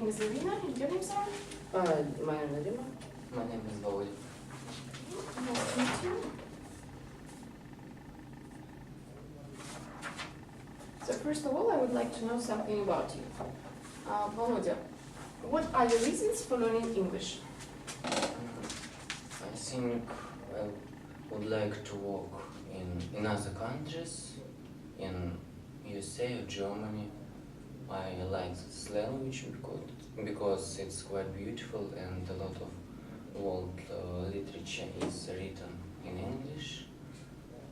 name is Irina, and your name, sir? My name is Dima. My name is Volodya. Nice to meet you. So first of all, I would like to know something about you. Volodya, what are your reasons for learning English? I think I would like to work in other countries, in USA or Germany. I like this language because it's quite beautiful and a lot of world literature is written in English,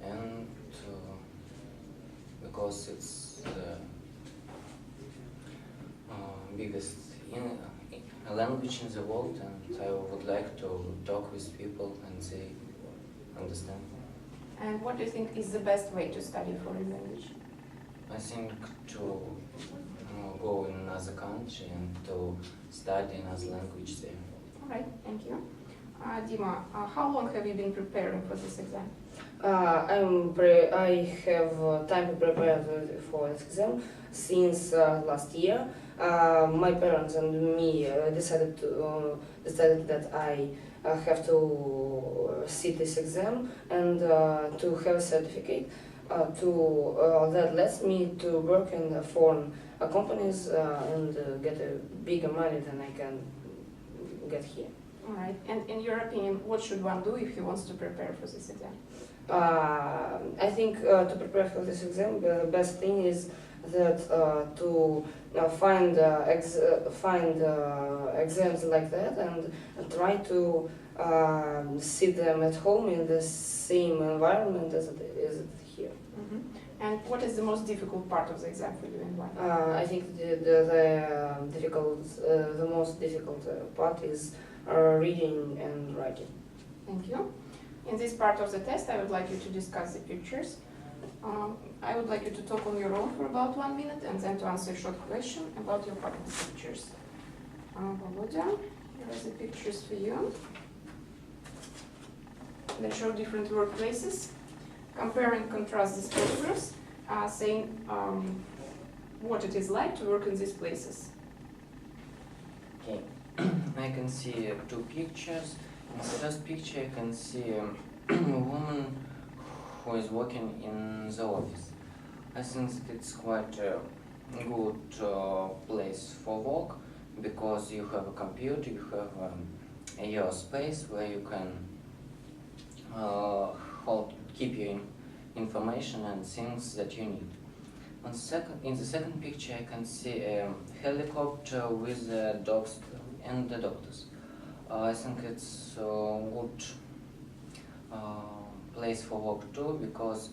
and because it's the biggest language in the world, and I would like to talk with people and they understand. And what do you think is the best way to study foreign language? I think to go in another country and to study another language there. All right, thank you. Dima, how long have you been preparing for this exam? I have time to prepare for this exam since last year. My parents and me decided that I have to sit this exam and to have a certificate. That lets me to work in foreign companies and get a bigger money than I can get here. All right, and in your opinion, what should one do if he wants to prepare for this exam? I think to prepare for this exam, the best thing is that to find exams like that and try to see them at home in the same environment as it is here. Mm-hmm. And what is the most difficult part of the exam for you and why? I think the most difficult part is reading and writing. Thank you. In this part of the test, I would like you to discuss the pictures. I would like you to talk on your own for about 1 minute and then to answer a short question about your partner's pictures. Volodya, here are the pictures for you. They show different workplaces. Compare and contrast these photographs, saying what it is like to work in these places. Okay, I can see two pictures. In the first picture, I can see a woman who is working in the office. I think that it's quite a good place for work because you have a computer, you have your space where you can keep your information and things that you need. In the second picture, I can see a helicopter with the dogs and the doctors. I think it's a good place for work too because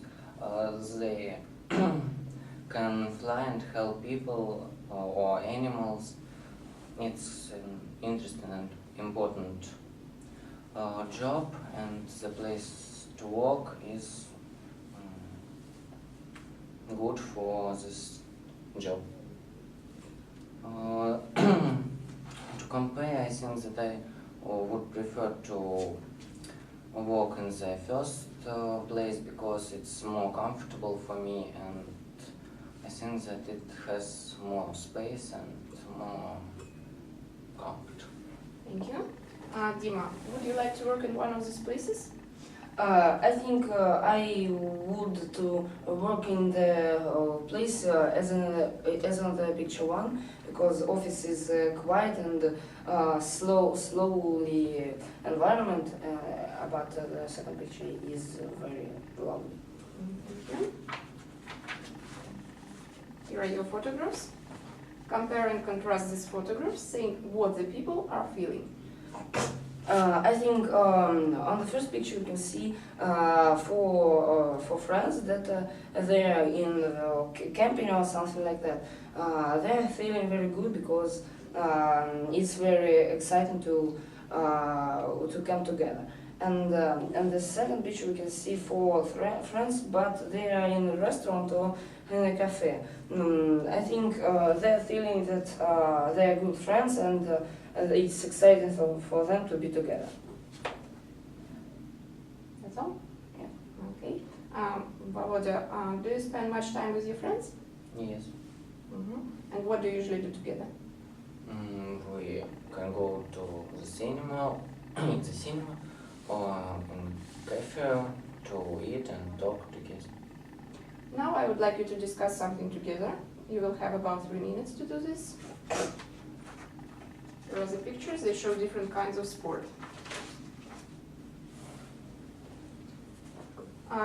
they can fly and help people or animals. It's an interesting and important job, and the place to work is good for this job. To compare, I think that I would prefer to work in the first place because it's more comfortable for me, and I think that it has more space and more comfort. Thank you. Dima, would you like to work in one of these places? I think I would to work in the place as in the picture one because office is quiet and slowly environment, but the second picture is very lovely. Thank you. Here are your photographs. Compare and contrast these photographs, saying what the people are feeling. I think on the first picture you can see for friends that they are in camping or something like that. They are feeling very good because it's very exciting to come together. And the second picture we can see for friends, but they are in a restaurant or in a cafe. I think they are feeling that they are good friends and it's exciting for them to be together. That's all? Yeah. Okay. Volodya, do you spend much time with your friends? Yes. And what do you usually do together? we can go to the cinema, in the cinema, or in cafe to eat and talk together. Now I would like you to discuss something together. You will have about 3 minutes to do this. Here are the pictures. They show different kinds of sport.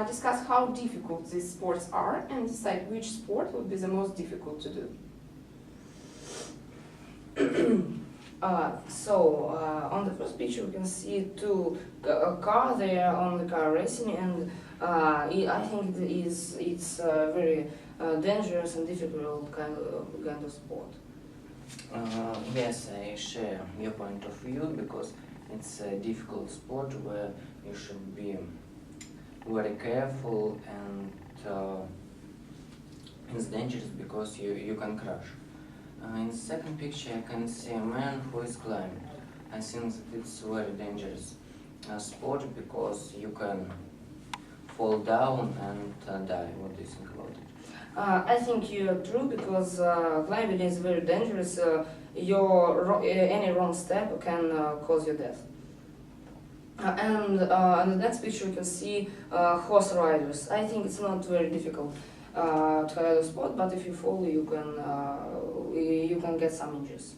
Discuss how difficult these sports are and decide which sport would be the most difficult to do. On the first picture we can see two cars. They are on the car racing, and I think it's very dangerous and difficult kind of sport. Yes, I share your point of view because it's a difficult sport where you should be very careful, and it's dangerous because you can crash. In the second picture I can see a man who is climbing. I think that it's very dangerous sport because you can fall down and die. What do you think about it? I think you are true because climbing is very dangerous. Any wrong step can cause your death. And on the next picture you can see horse riders. I think it's not very difficult to ride a sport, but if you fall, you can get some injuries.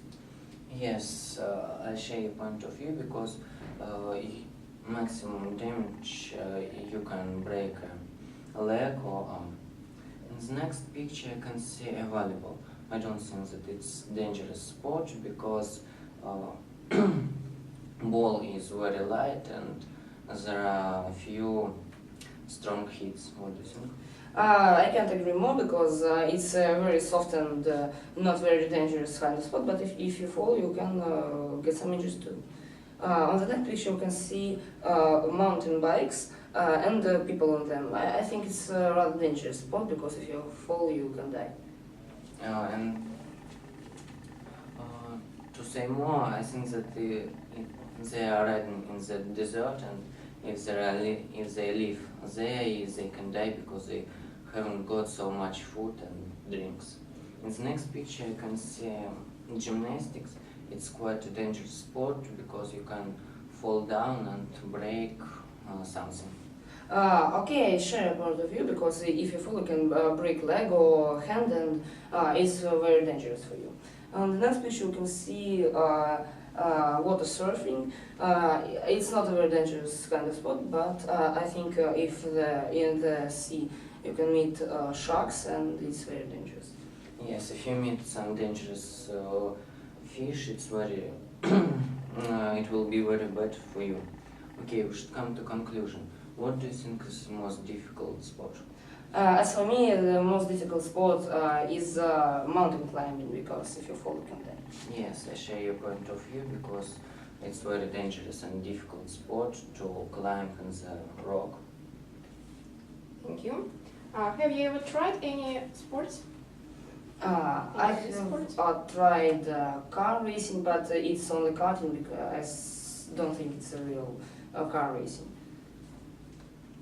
Yes, I share your point of view because maximum damage you can break a leg or arm. In the next picture I can see a volleyball. I don't think that it's dangerous sport because ball is very light and there are a few strong hits. What do you think? I can't agree more because it's a very soft and not very dangerous kind of sport, but if you fall you can get some injuries too. On the next picture you can see mountain bikes and people on them. I think it's a rather dangerous sport because if you fall you can die. And to say more, I think that they are riding in the desert, and if they live there, they can die because they haven't got so much food and drinks. In the next picture you can see gymnastics. It's quite a dangerous sport because you can fall down and break something. Okay, I share a point of view because if you fall you can break leg or hand, and it's very dangerous for you. On the next picture you can see water surfing. It's not a very dangerous kind of sport, but I think if in the sea you can meet sharks, and it's very dangerous. Yes, if you meet some dangerous fish, it's very it will be very bad for you. Okay, we should come to conclusion. What do you think is the most difficult sport? As for me, the most difficult sport is mountain climbing because if you fall, you can die. Yes, I share your point of view because it's very dangerous and difficult sport to climb in the rock. Thank you. Have you ever tried any sports? I Any sports? have tried car racing, but it's only karting because I don't think it's a real car racing.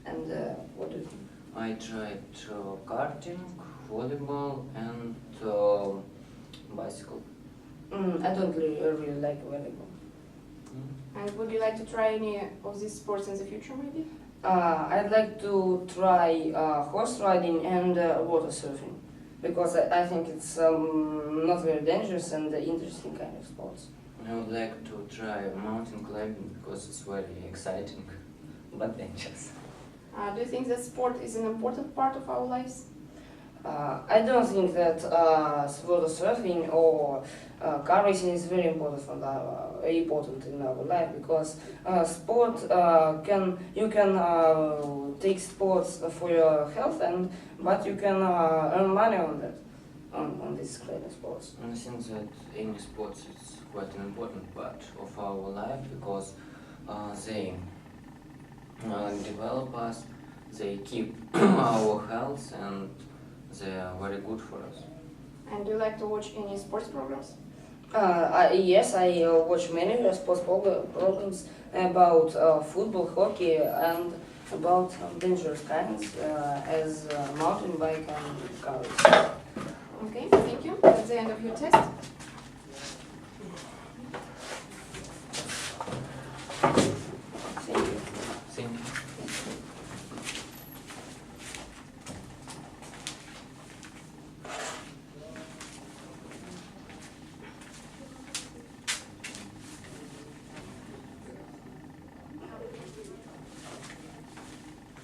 And what do you think? I tried karting, volleyball, and bicycle. I don't really like volleyball. And would you like to try any of these sports in the future, maybe? I'd like to try horse riding and water surfing because I think it's not very dangerous and interesting kind of sports. I would like to try mountain climbing because it's very exciting, but dangerous. Do you think that sport is an important part of our lives? I don't think that water surfing or car racing is very important important in our life because sport you can take sports for your health, but you can earn money on that on this kind of sports. I think that any sports is quite an important part of our life because they develop us, they keep our health, and they are very good for us. And do you like to watch any sports programs? Yes, I watch many sports programs about football, hockey, and about dangerous kinds as mountain bike and car racing. Okay, thank you. That's the end of your test.